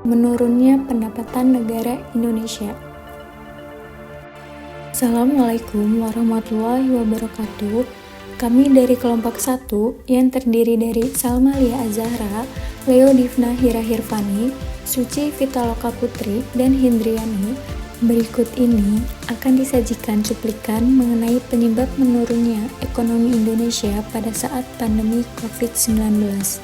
menurunnya pendapatan negara Indonesia. Assalamualaikum warahmatullahi wabarakatuh. Kami dari kelompok 1 yang terdiri dari Salma Lia Azahra, Leo Divna Hira Hirvani, Suci Vitaloka Putri, dan Hindriani. Berikut ini akan disajikan cuplikan mengenai penyebab menurunnya ekonomi Indonesia pada saat pandemi COVID-19.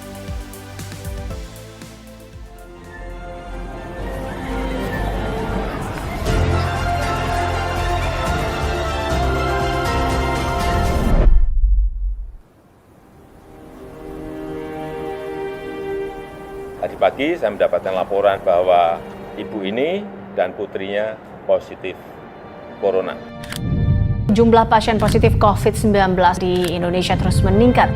Tadi pagi saya mendapatkan laporan bahwa ibu ini dan putrinya positif corona. Jumlah pasien positif COVID-19 di Indonesia terus meningkat.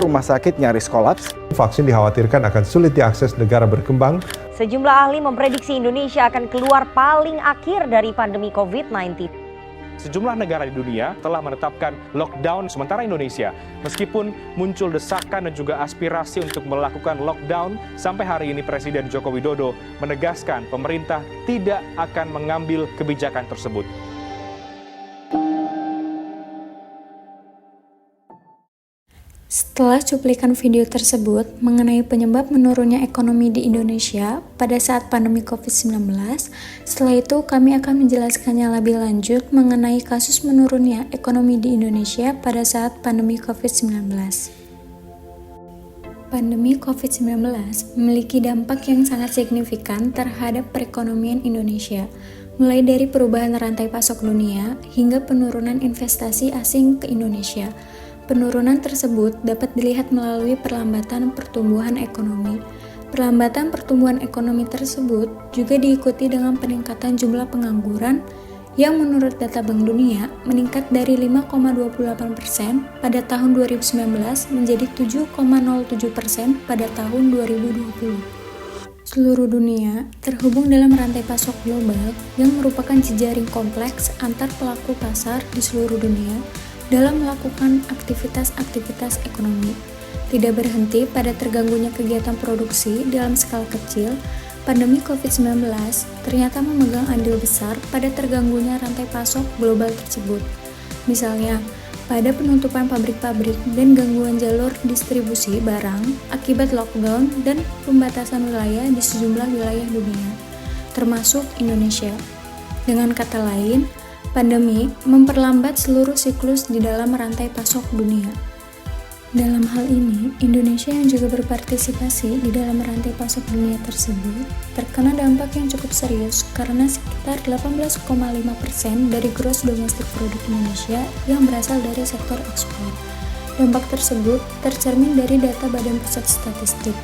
Rumah sakit nyaris kolaps. Vaksin dikhawatirkan akan sulit diakses negara berkembang. Sejumlah ahli memprediksi Indonesia akan keluar paling akhir dari pandemi COVID-19. Sejumlah negara di dunia telah menetapkan lockdown sementara Indonesia. Meskipun muncul desakan dan juga aspirasi untuk melakukan lockdown, sampai hari ini Presiden Joko Widodo menegaskan pemerintah tidak akan mengambil kebijakan tersebut. Setelah cuplikan video tersebut mengenai penyebab menurunnya ekonomi di Indonesia pada saat pandemi COVID-19, setelah itu kami akan menjelaskannya lebih lanjut mengenai kasus menurunnya ekonomi di Indonesia pada saat pandemi COVID-19. Pandemi COVID-19 memiliki dampak yang sangat signifikan terhadap perekonomian Indonesia, mulai dari perubahan rantai pasok dunia hingga penurunan investasi asing ke Indonesia. Penurunan tersebut dapat dilihat melalui perlambatan pertumbuhan ekonomi. Perlambatan pertumbuhan ekonomi tersebut juga diikuti dengan peningkatan jumlah pengangguran yang menurut data Bank Dunia meningkat dari 5,28% pada tahun 2019 menjadi 7,07% pada tahun 2020. Seluruh dunia terhubung dalam rantai pasok global yang merupakan jejaring kompleks antar pelaku pasar di seluruh dunia dalam melakukan aktivitas-aktivitas ekonomi. Tidak berhenti pada terganggunya kegiatan produksi dalam skala kecil, pandemi COVID-19 ternyata memegang andil besar pada terganggunya rantai pasok global tersebut. Misalnya, pada penutupan pabrik-pabrik dan gangguan jalur distribusi barang akibat lockdown dan pembatasan wilayah di sejumlah wilayah dunia, termasuk Indonesia. Dengan kata lain, pandemi memperlambat seluruh siklus di dalam rantai pasok dunia. Dalam hal ini, Indonesia yang juga berpartisipasi di dalam rantai pasok dunia tersebut terkena dampak yang cukup serius karena sekitar 18,5% dari gross domestic product Indonesia yang berasal dari sektor ekspor. Dampak tersebut tercermin dari data Badan Pusat Statistik,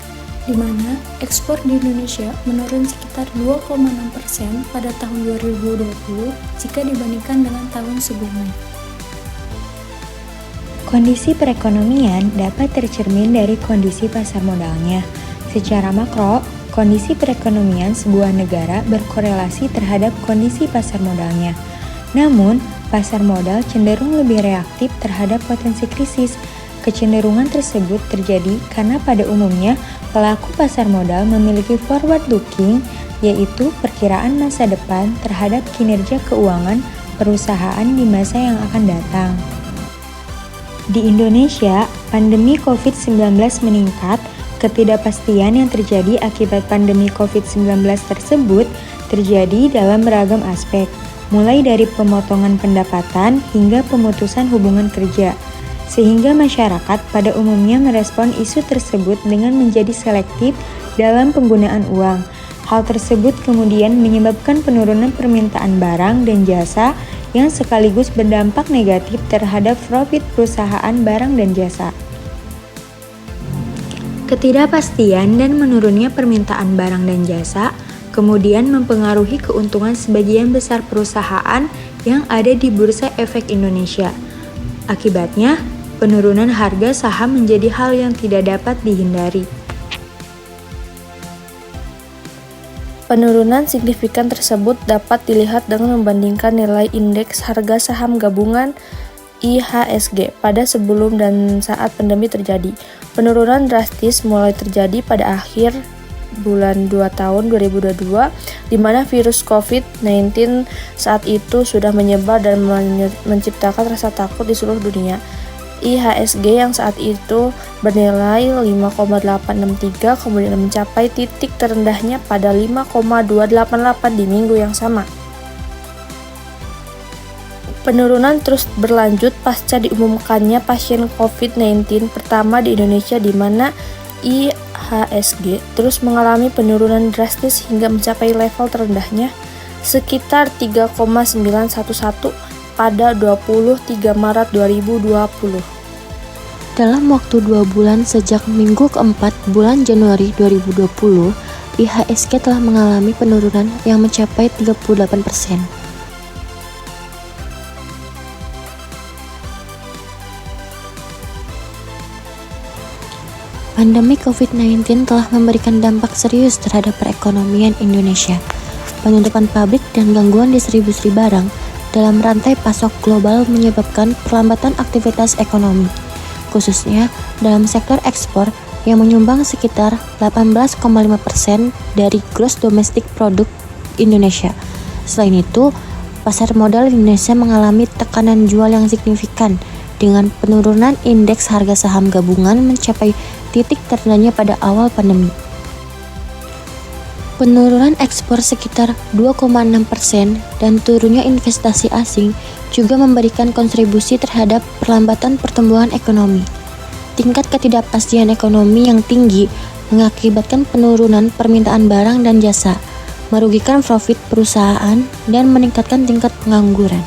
di mana ekspor di Indonesia menurun sekitar 2,6% pada tahun 2020 jika dibandingkan dengan tahun sebelumnya. Kondisi perekonomian dapat tercermin dari kondisi pasar modalnya. Secara makro, kondisi perekonomian sebuah negara berkorelasi terhadap kondisi pasar modalnya. Namun, pasar modal cenderung lebih reaktif terhadap potensi krisis. Kecenderungan tersebut terjadi karena pada umumnya pelaku pasar modal memiliki forward looking, yaitu perkiraan masa depan terhadap kinerja keuangan perusahaan di masa yang akan datang. Di Indonesia, pandemi COVID-19 meningkat. Ketidakpastian yang terjadi akibat pandemi COVID-19 tersebut terjadi dalam beragam aspek, mulai dari pemotongan pendapatan hingga pemutusan hubungan kerja. Sehingga masyarakat pada umumnya merespon isu tersebut dengan menjadi selektif dalam penggunaan uang. Hal tersebut kemudian menyebabkan penurunan permintaan barang dan jasa yang sekaligus berdampak negatif terhadap profit perusahaan barang dan jasa. Ketidakpastian dan menurunnya permintaan barang dan jasa kemudian mempengaruhi keuntungan sebagian besar perusahaan yang ada di Bursa Efek Indonesia. Akibatnya, penurunan harga saham menjadi hal yang tidak dapat dihindari. Penurunan signifikan tersebut dapat dilihat dengan membandingkan nilai indeks harga saham gabungan IHSG pada sebelum dan saat pandemi terjadi. Penurunan drastis mulai terjadi pada akhir bulan 2 tahun 2022, di mana virus COVID-19 saat itu sudah menyebar dan menciptakan rasa takut di seluruh dunia. IHSG yang saat itu bernilai 5,863 kemudian mencapai titik terendahnya pada 5,288 di minggu yang sama. Penurunan terus berlanjut pasca diumumkannya pasien COVID-19 pertama di Indonesia, di mana IHSG terus mengalami penurunan drastis hingga mencapai level terendahnya sekitar 3,911 pada 23 Maret 2020. Dalam waktu 2 bulan sejak minggu keempat bulan Januari 2020, IHSG telah mengalami penurunan yang mencapai 38%. Pandemi COVID-19 telah memberikan dampak serius terhadap perekonomian Indonesia. Penutupan pabrik dan gangguan distribusi barang dalam rantai pasok global menyebabkan perlambatan aktivitas ekonomi, khususnya dalam sektor ekspor yang menyumbang sekitar 18,5% dari gross domestic product Indonesia. Selain itu, pasar modal Indonesia mengalami tekanan jual yang signifikan dengan penurunan indeks harga saham gabungan mencapai titik terendahnya pada awal pandemi. Penurunan ekspor sekitar 2,6% dan turunnya investasi asing juga memberikan kontribusi terhadap perlambatan pertumbuhan ekonomi. Tingkat ketidakpastian ekonomi yang tinggi mengakibatkan penurunan permintaan barang dan jasa, merugikan profit perusahaan, dan meningkatkan tingkat pengangguran.